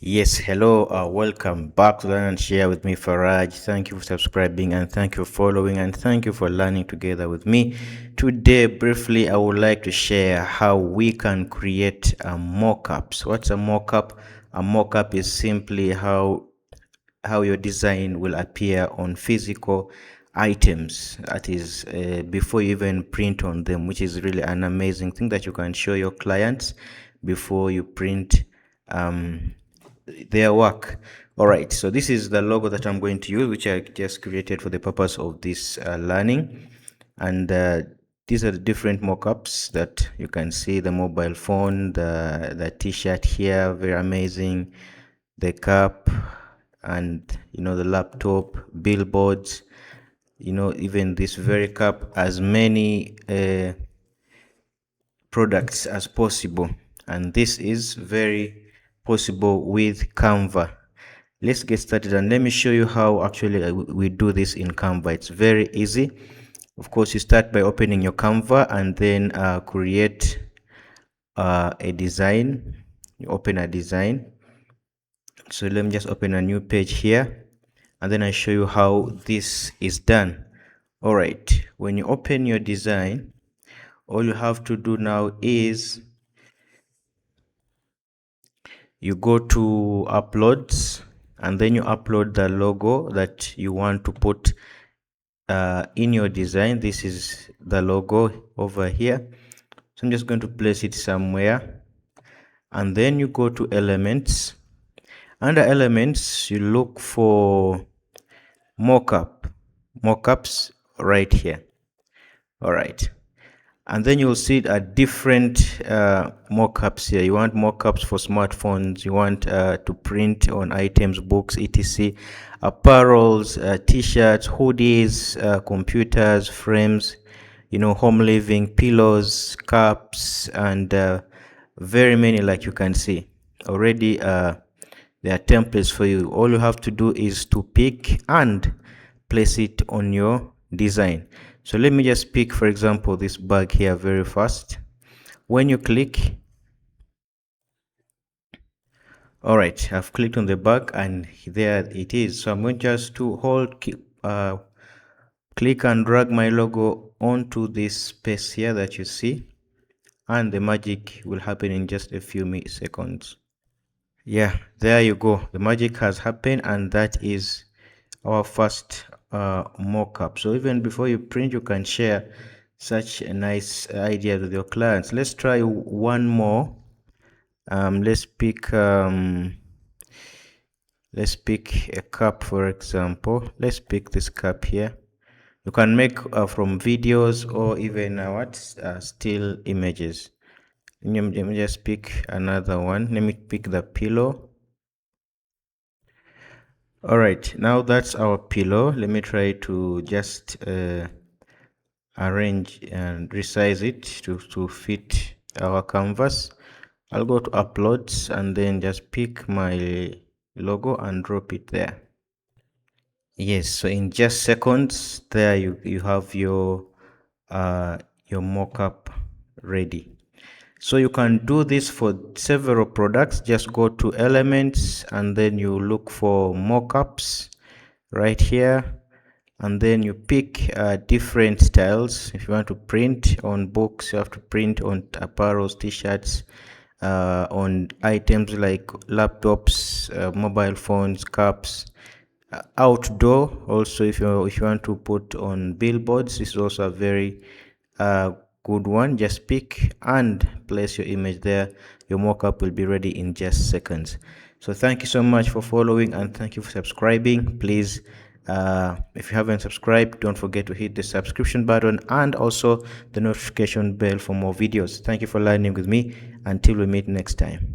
Yes, hello, welcome back to Learn and Share with me, Faraj. Thank you for subscribing and thank you for following and thank you for learning together with me. Today, briefly, I would like to share how we can create mockups. What's a mockup? A mockup is simply how your design will appear on physical items, that is before you even print on them, which is really an amazing thing that you can show your clients before you print their work. All right, so this is the logo that I'm going to use, which I just created for the purpose of this learning. And these are the different mockups that you can see: the mobile phone, the t-shirt here, very amazing, the cap, and the laptop, billboards, even this very cap, as many products as possible. And this is very possible with Canva. Let's get started and let me show you how actually we do this in Canva. It's very easy. Of course, you start by opening your Canva and then create a design. You open a design. So let me just open a new page here and then I show you how this is done. All right, when you open your design, all you have to do now is you go to uploads and then you upload the logo that you want to put in your design. This is the logo over here, so I'm just going to place it somewhere. And then you go to elements. Under elements, you look for mockups right here. All right, and then you'll see different mockups here. You want mockups for smartphones, you want to print on items, books, etc., apparels, t-shirts, hoodies, computers, frames, home living, pillows, cups, and very many, like you can see already. There are templates for you. All you have to do is to pick and place it on your design. So let me just pick, for example, this bag here very fast. When you click, all right, I've clicked on the bag and there it is. So I'm going just to click and drag my logo onto this space here that you see, and the magic will happen in just a few seconds. Yeah, there you go. The magic has happened, and that is our first mockup. So even before you print, you can share such a nice idea with your clients. Let's try one more. Let's pick a cup, for example. Let's pick this cup here. You can make from videos or even still images. Let me just pick another one. Let me pick the pillow. All right, now that's our pillow. Let me try to just arrange and resize it to fit our canvas. I'll go to uploads and then just pick my logo and drop it there. Yes, so in just seconds there you have your mockup ready. So you can do this for several products. Just go to elements and then you look for mockups right here, and then you pick different styles. If you want to print on books, you have to print on apparels, t-shirts, on items like laptops, mobile phones, caps, outdoor. Also, if you want to put on billboards, this is also a very good one. Just pick and place your image there. Your mockup will be ready in just seconds. So thank you so much for following and thank you for subscribing. Please, if you haven't subscribed, don't forget to hit the subscription button and also the notification bell for more videos. Thank you for learning with me. Until we meet next time.